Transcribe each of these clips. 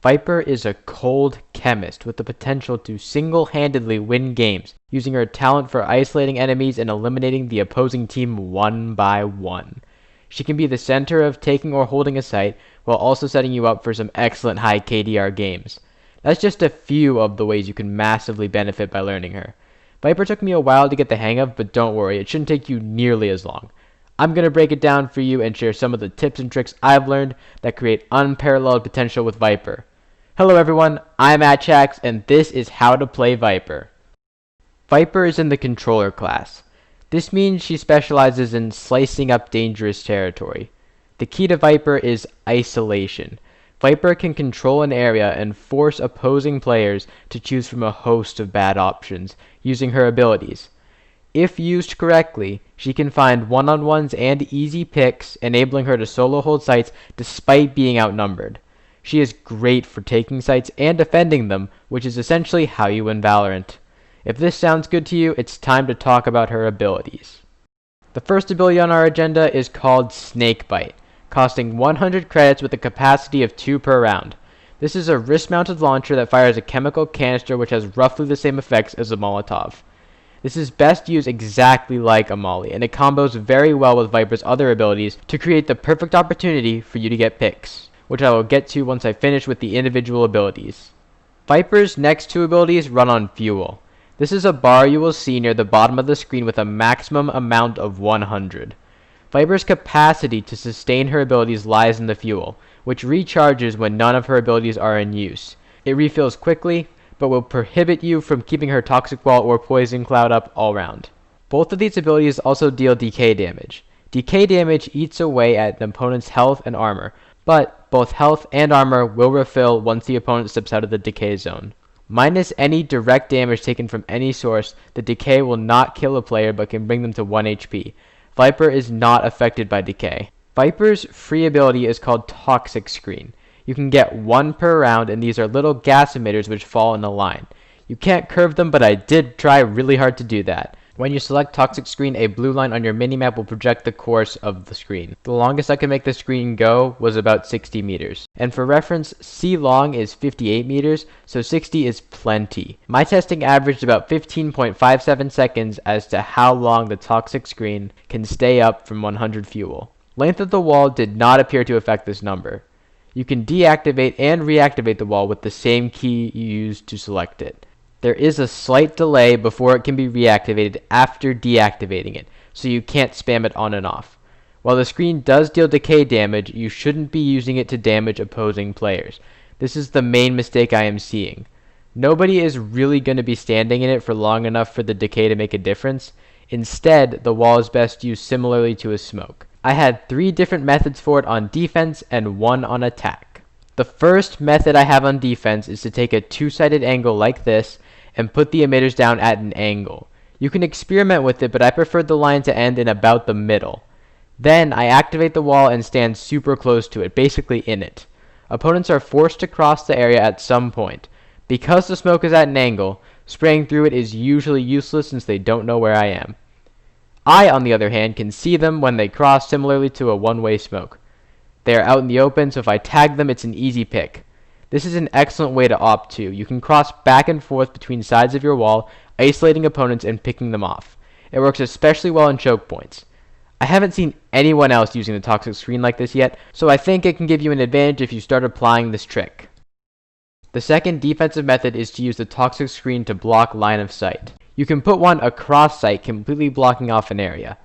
Viper is a cold chemist with the potential to single-handedly win games, using her talent for isolating enemies and eliminating the opposing team one by one. She can be the center of taking or holding a site, while also setting you up for some excellent high KDR games. That's just a few of the ways you can massively benefit by learning her. Viper took me a while to get the hang of, but don't worry, it shouldn't take you nearly as long. I'm going to break it down for you and share some of the tips and tricks I've learned that create unparalleled potential with Viper. Hello everyone, I'm Atchax, and this is how to play Viper. Viper is in the controller class. This means she specializes in slicing up dangerous territory. The key to Viper is isolation. Viper can control an area and force opposing players to choose from a host of bad options, using her abilities. If used correctly, she can find one-on-ones and easy picks, enabling her to solo hold sites despite being outnumbered. She is great for taking sites and defending them, which is essentially how you win Valorant. If this sounds good to you, it's time to talk about her abilities. The first ability on our agenda is called Snakebite, costing 100 credits with a capacity of 2 per round. This is a wrist-mounted launcher that fires a chemical canister which has roughly the same effects as a Molotov. This is best used exactly like a Molly, and it combos very well with Viper's other abilities to create the perfect opportunity for you to get picks, which I will get to once I finish with the individual abilities. Viper's next 2 abilities run on fuel. This is a bar you will see near the bottom of the screen with a maximum amount of 100. Viper's capacity to sustain her abilities lies in the fuel, which recharges when none of her abilities are in use. It refills quickly, but will prohibit you from keeping her Toxic Wall or Poison Cloud up all round. Both of these abilities also deal decay damage. Decay damage eats away at an opponent's health and armor, but both health and armor will refill once the opponent steps out of the decay zone. Minus any direct damage taken from any source, the decay will not kill a player but can bring them to 1 HP. Viper is not affected by decay. Viper's free ability is called Toxic Screen. You can get 1 per round, and these are little gas emitters which fall in a line. You can't curve them, but I did try really hard to do that. When you select Toxic Screen, a blue line on your minimap will project the course of the screen. The longest I could make the screen go was about 60 meters. And for reference, C long is 58 meters, so 60 is plenty. My testing averaged about 15.57 seconds as to how long the Toxic Screen can stay up from 100 fuel. Length of the wall did not appear to affect this number. You can deactivate and reactivate the wall with the same key you used to select it. There is a slight delay before it can be reactivated after deactivating it, so you can't spam it on and off. While the screen does deal decay damage, you shouldn't be using it to damage opposing players. This is the main mistake I am seeing. Nobody is really going to be standing in it for long enough for the decay to make a difference. Instead, the wall is best used similarly to a smoke. I had 3 different methods for it on defense and 1 on attack. The first method I have on defense is to take a 2-sided angle like this and put the emitters down at an angle. You can experiment with it, but I prefer the line to end in about the middle. Then I activate the wall and stand super close to it, basically in it. Opponents are forced to cross the area at some point. Because the smoke is at an angle, spraying through it is usually useless since they don't know where I am. I, on the other hand, can see them when they cross, similarly to a one-way smoke. They are out in the open, so if I tag them, it's an easy pick. This is an excellent way to opt to. You can cross back and forth between sides of your wall, isolating opponents and picking them off. It works especially well in choke points. I haven't seen anyone else using the Toxic Screen like this yet, so I think it can give you an advantage if you start applying this trick. The second defensive method is to use the Toxic Screen to block line of sight. You can put one across sight, completely blocking off an area.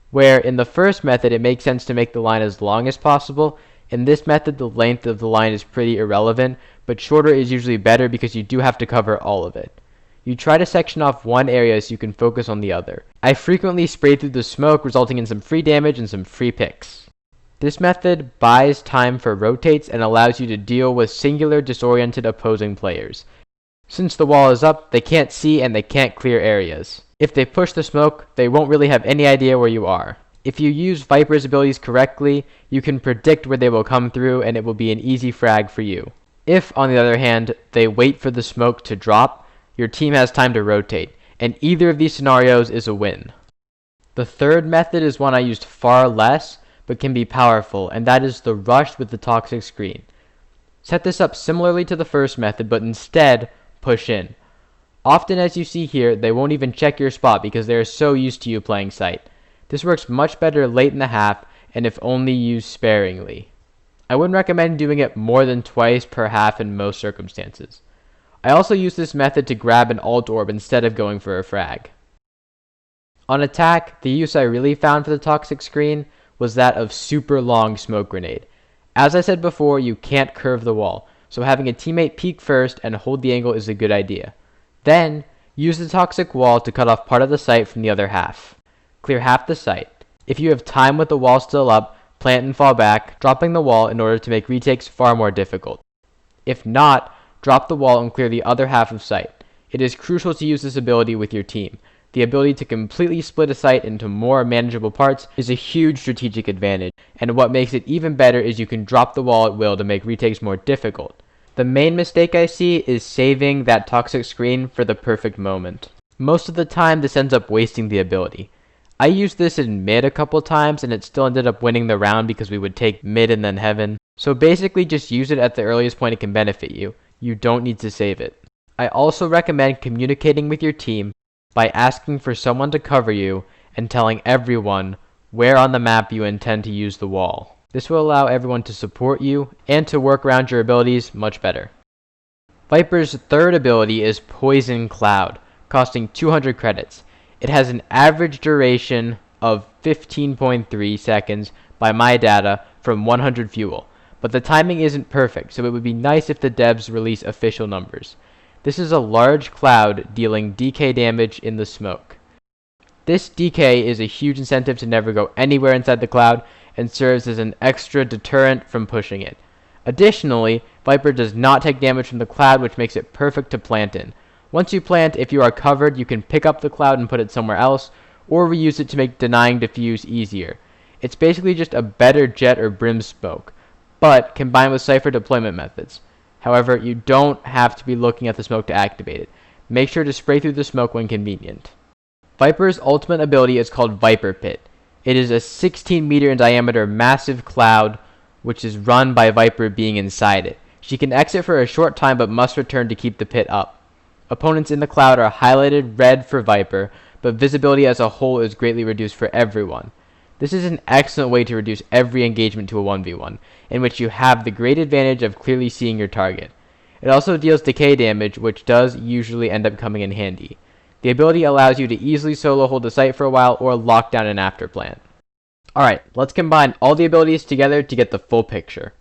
Where in the first method it makes sense to make the line as long as possible, in this method the length of the line is pretty irrelevant, but shorter is usually better because you do have to cover all of it. You try to section off one area so you can focus on the other. I frequently spray through the smoke, resulting in some free damage and some free picks. This method buys time for rotates and allows you to deal with singular disoriented opposing players. Since the wall is up, they can't see and they can't clear areas. If they push the smoke, they won't really have any idea where you are. If you use Viper's abilities correctly, you can predict where they will come through and it will be an easy frag for you. If, on the other hand, they wait for the smoke to drop, your team has time to rotate, and either of these scenarios is a win. The third method is one I used far less, but can be powerful, and that is the rush with the Toxic Screen. Set this up similarly to the first method, but instead push in. Often, as you see here, they won't even check your spot because they are so used to you playing sight. This works much better late in the half, and if only used sparingly. I wouldn't recommend doing it more than twice per half in most circumstances. I also use this method to grab an alt orb instead of going for a frag. On attack, the use I really found for the toxic screen was that of super long smoke grenade. As I said before, you can't curve the wall, so having a teammate peek first and hold the angle is a good idea. Then, use the toxic wall to cut off part of the site from the other half. Clear half the site. If you have time with the wall still up, plant and fall back, dropping the wall in order to make retakes far more difficult. If not, drop the wall and clear the other half of site. It is crucial to use this ability with your team. The ability to completely split a site into more manageable parts is a huge strategic advantage, and what makes it even better is you can drop the wall at will to make retakes more difficult. The main mistake I see is saving that toxic screen for the perfect moment. Most of the time this ends up wasting the ability. I used this in mid a couple times and it still ended up winning the round because we would take mid and then heaven. So basically just use it at the earliest point it can benefit you. You don't need to save it. I also recommend communicating with your team by asking for someone to cover you and telling everyone where on the map you intend to use the wall. This will allow everyone to support you and to work around your abilities much better. Viper's third ability is Poison Cloud, costing 200 credits. It has an average duration of 15.3 seconds by my data from 100 fuel, but the timing isn't perfect, so it would be nice if the devs release official numbers. This is a large cloud dealing DK damage in the smoke. This DK is a huge incentive to never go anywhere inside the cloud and serves as an extra deterrent from pushing it. Additionally, Viper does not take damage from the cloud, which makes it perfect to plant in. Once you plant, if you are covered, you can pick up the cloud and put it somewhere else, or reuse it to make denying defuse easier. It's basically just a better jet or brim smoke, but combined with Cypher deployment methods. However, you don't have to be looking at the smoke to activate it. Make sure to spray through the smoke when convenient. Viper's ultimate ability is called Viper Pit. It is a 16 meter in diameter massive cloud which is run by Viper being inside it. She can exit for a short time but must return to keep the pit up. Opponents in the cloud are highlighted red for Viper, but visibility as a whole is greatly reduced for everyone. This is an excellent way to reduce every engagement to a 1v1, in which you have the great advantage of clearly seeing your target. It also deals decay damage, which does usually end up coming in handy. The ability allows you to easily solo hold the site for a while or lock down an afterplant. Alright, let's combine all the abilities together to get the full picture.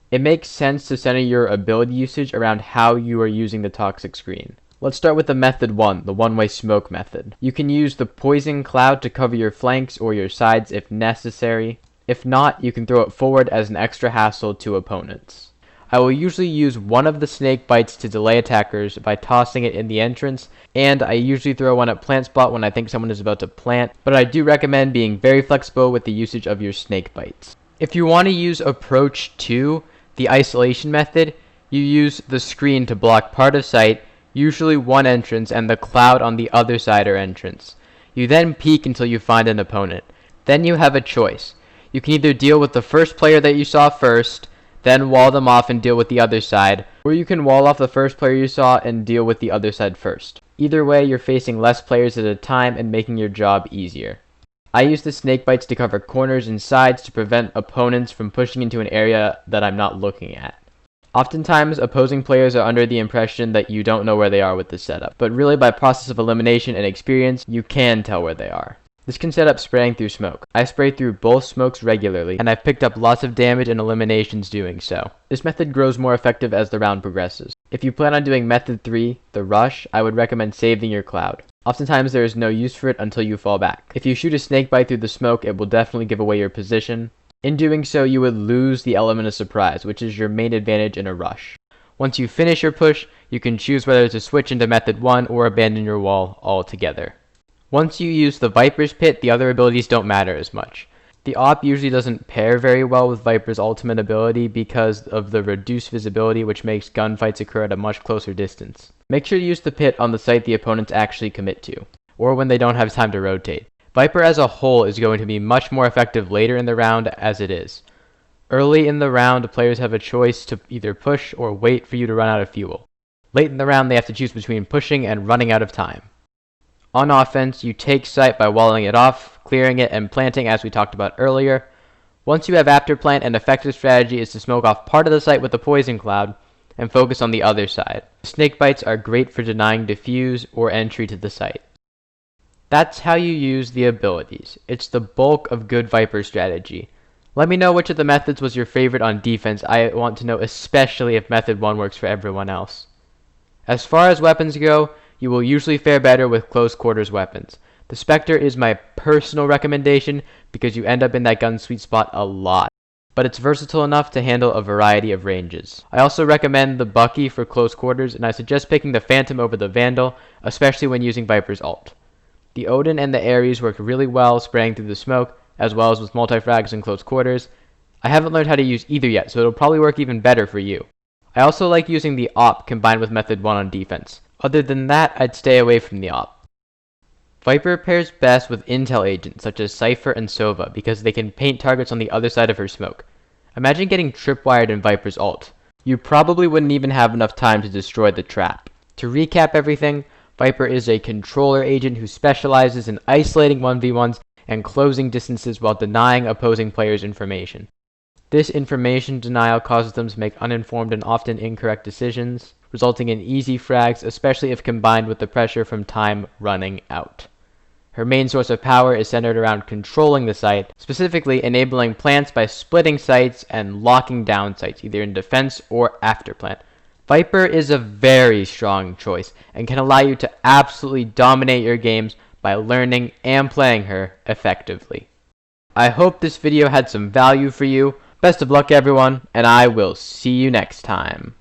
It makes sense to center your ability usage around how you are using the toxic screen. Let's start with the method 1, the one-way smoke method. You can use the poison cloud to cover your flanks or your sides if necessary. If not, you can throw it forward as an extra hassle to opponents. I will usually use one of the snake bites to delay attackers by tossing it in the entrance, and I usually throw one at plant spot when I think someone is about to plant, but I do recommend being very flexible with the usage of your snake bites. If you want to use approach 2, the isolation method, you use the screen to block part of sight, usually one entrance and the cloud on the other side or entrance. You then peek until you find an opponent. Then you have a choice. You can either deal with the first player that you saw first, then wall them off and deal with the other side, or you can wall off the first player you saw and deal with the other side first. Either way, you're facing less players at a time and making your job easier. I use the snake bites to cover corners and sides to prevent opponents from pushing into an area that I'm not looking at. Oftentimes, opposing players are under the impression that you don't know where they are with this setup, but really by process of elimination and experience, you can tell where they are. This can set up spraying through smoke. I spray through both smokes regularly, and I've picked up lots of damage and eliminations doing so. This method grows more effective as the round progresses. If you plan on doing method 3, the rush, I would recommend saving your cloud. Oftentimes there is no use for it until you fall back. If you shoot a snake bite through the smoke, it will definitely give away your position. In doing so, you would lose the element of surprise, which is your main advantage in a rush. Once you finish your push, you can choose whether to switch into method 1 or abandon your wall altogether. Once you use the Viper's Pit, the other abilities don't matter as much. The op usually doesn't pair very well with Viper's ultimate ability because of the reduced visibility, which makes gunfights occur at a much closer distance. Make sure to use the pit on the site the opponents actually commit to, or when they don't have time to rotate. Viper as a whole is going to be much more effective later in the round as it is. Early in the round, players have a choice to either push or wait for you to run out of fuel. Late in the round, they have to choose between pushing and running out of time. On offense, you take site by walling it off, clearing it, and planting as we talked about earlier. Once you have afterplant, an effective strategy is to smoke off part of the site with a poison cloud and focus on the other side. Snake bites are great for denying defuse or entry to the site. That's how you use the abilities. It's the bulk of good Viper strategy. Let me know which of the methods was your favorite on defense. I want to know especially if method 1 works for everyone else. As far as weapons go, you will usually fare better with close quarters weapons. The Spectre is my personal recommendation because you end up in that gun sweet spot a lot, but it's versatile enough to handle a variety of ranges. I also recommend the Bucky for close quarters, and I suggest picking the Phantom over the Vandal, especially when using Viper's ult. The Odin and the Ares work really well spraying through the smoke, as well as with multi-frags in close quarters. I haven't learned how to use either yet, so it'll probably work even better for you. I also like using the AWP combined with method 1 on defense. Other than that, I'd stay away from the AWP. Viper pairs best with intel agents such as Cypher and Sova because they can paint targets on the other side of her smoke. Imagine getting tripwired in Viper's ult. You probably wouldn't even have enough time to destroy the trap. To recap everything, Viper is a controller agent who specializes in isolating 1v1s and closing distances while denying opposing players information. This information denial causes them to make uninformed and often incorrect decisions, resulting in easy frags, especially if combined with the pressure from time running out. Her main source of power is centered around controlling the site, specifically enabling plants by splitting sites and locking down sites, either in defense or after plant. Viper is a very strong choice and can allow you to absolutely dominate your games by learning and playing her effectively. I hope this video had some value for you. Best of luck everyone, and I will see you next time.